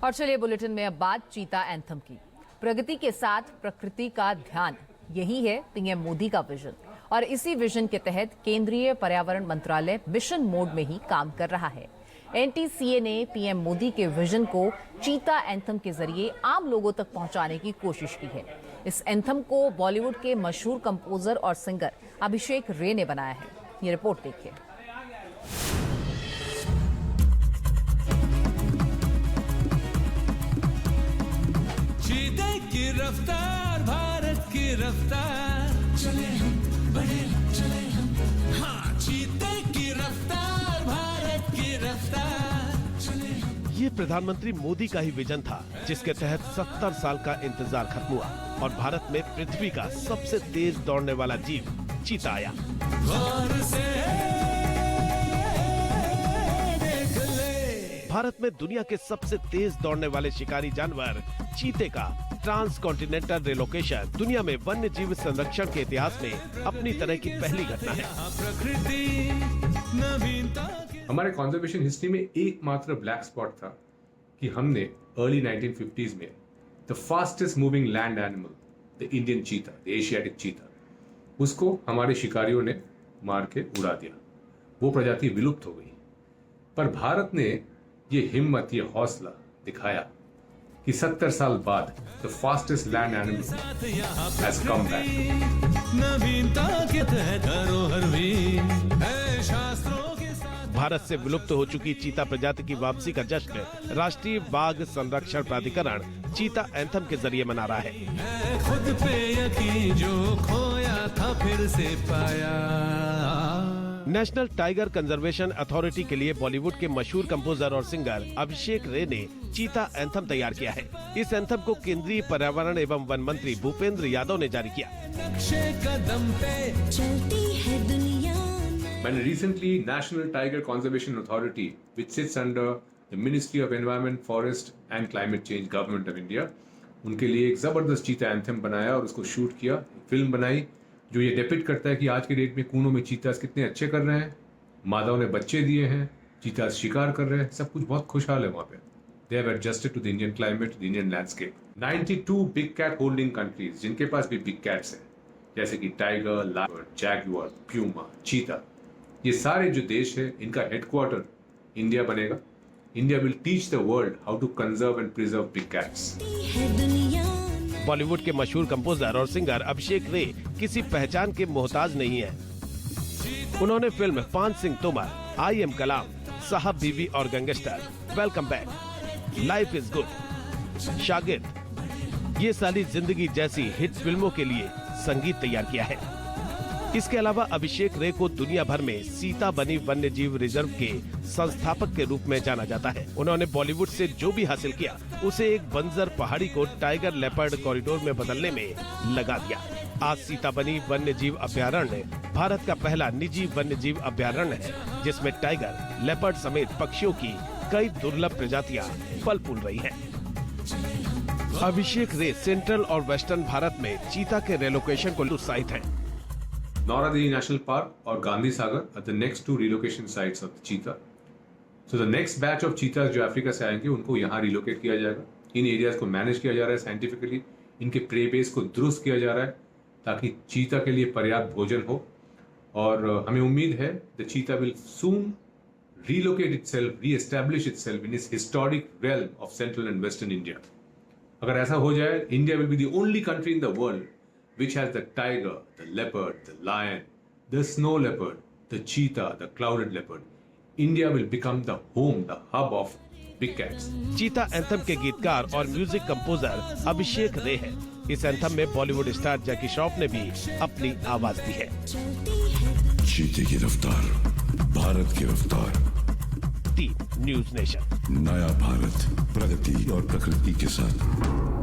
और चलिए बुलेटिन में अब बात चीता एंथम की। प्रगति के साथ प्रकृति का ध्यान, यही है पीएम मोदी का विजन और इसी विजन के तहत केंद्रीय पर्यावरण मंत्रालय मिशन मोड में ही काम कर रहा है। एनटीसीए ने पीएम मोदी के विजन को चीता एंथम के जरिए आम लोगों तक पहुंचाने की कोशिश की है। इस एंथम को बॉलीवुड के मशहूर कंपोजर और सिंगर अभिषेक रे ने बनाया है। ये रिपोर्ट देखिए। चीते की रफ्तार, भारत की रफ्तार, चले हम बढ़े चले हम, हाँ चीते की रफ्तार, भारत की रफ्तार, चले हम। ये प्रधानमंत्री मोदी का ही विजन था जिसके तहत 70 साल का इंतजार खत्म हुआ और भारत में पृथ्वी का सबसे तेज दौड़ने वाला जीव चीता आया। भारत में दुनिया के सबसे तेज दौड़ने वाले शिकारी जानवर चीते का ट्रांस कॉन्टिनेंटल रिलोकेशन दुनिया में वन्य जीव संरक्षण के इतिहास में अपनी तरह की पहली घटना है। हमारे कंजर्वेशन हिस्ट्री में एकमात्र ब्लैक स्पॉट था कि हमने अर्ली 1950s में the fastest moving land animal, the Indian चीता, द एशियाटिक चीता, उसको हमारे शिकारियों ने मार के उड़ा दिया। वो प्रजाति विलुप्त हो गई। पर भारत ने ये हिम्मत, ये हौसला दिखाया कि 70 साल बाद the fastest land animal has come back. नवीनता के तहत धरोहर भी है शास्त्रों के साथ। भारत से विलुप्त हो चुकी चीता प्रजाति की वापसी का जश्न राष्ट्रीय बाघ संरक्षण प्राधिकरण चीता एंथम के जरिए मना रहा है। खुद पे यकीन जो खोया था फिर से पाया। नेशनल टाइगर कंजर्वेशन अथॉरिटी के लिए बॉलीवुड के मशहूर कंपोजर और सिंगर अभिषेक रे ने चीता एंथम तैयार किया है। इस एंथम को केंद्रीय पर्यावरण एवं वन मंत्री भूपेंद्र यादव ने जारी किया। कदम पे चलती है दुनिया। मैंने recently national tiger conservation authority which sits under the ministry of environment, forest and climate change, government of India, उनके लिए एक जबरदस्त चीता एंथम बनाया और उसको शूट किया, फिल्म बनाई जो ये डिपिक्ट करता है कि आज के डेट में कूनों में चीतास कितने अच्छे कर रहे हैं, मादाओं ने बच्चे दिए हैं, चीतास शिकार कर रहे हैं, सब कुछ बहुत खुशहाल है वहाँ पे। They have adjusted to the Indian climate, the Indian landscape. 92 big cat holding countries जिनके पास भी big cats हैं, जैसे कि टाइगर, लायन, जैगुआर, प्यूमा, चीता, ये सारे जो देश है इनका हेडक्वार्टर इंडिया बनेगा। India will teach the world how to conserve and preserve big cats. Bollywood के मशहूर कंपोजर और सिंगर अभिषेक रे किसी पहचान के मोहताज नहीं है। उन्होंने फिल्म पान सिंह तोमर, आई एम कलाम, साहब बीवी और gangster, welcome back, life is good, शागिर्द, ये साली जिंदगी जैसी हिट फिल्मों के लिए संगीत तैयार किया है। इसके अलावा अभिषेक रे को दुनिया भर में सीता बनी वन्य जीव रिजर्व के संस्थापक के रूप में जाना जाता है। उन्होंने बॉलीवुड से जो भी हासिल किया उसे एक बंजर पहाड़ी को टाइगर लेपर्ड कॉरिडोर में बदलने में लगा दिया। आज सीता बनी वन्य जीव अभ्यारण्य भारत का पहला निजी वन्य जीव अभ्यारण्य है जिसमें टाइगर, लेपर्ड समेत पक्षियों की कई दुर्लभ प्रजातियां पल फूल रही हैं। अभिषेक रे सेंट्रल और वेस्टर्न भारत में चीता के रेलोकेशन को उत्साहित हैं। Noradini National Park और Gandhi Sagar are the next two relocation sites of the cheetah. So the next batch of cheetahs जो अफ्रीका से आएंगे उनको यहाँ रिलोकेट किया जाएगा। इन एरियाज को मैनेज किया जा रहा है साइंटिफिकली, इनके प्रे बेस को दुरुस्त किया जा रहा है ताकि चीता के लिए पर्याप्त भोजन हो और हमें उम्मीद है द चीता will soon relocate itself, re-establish itself in its historic realm of central and western India. अगर ऐसा हो जाए, India will be the only country in the world which has the tiger, the leopard, the lion, the snow leopard, the cheetah, the clouded leopard. India will become the home, the hub of big cats. चीता anthem के गीतकार और music composer अभिषेक रे है। इस anthem में Bollywood star जैकी श्रॉफ ने भी अपनी आवाज दी है। चीते की रफ्तार, भारत की रफ्तार। न्यूज़ नेशन, नया भारत, प्रगति और प्रकृति के साथ।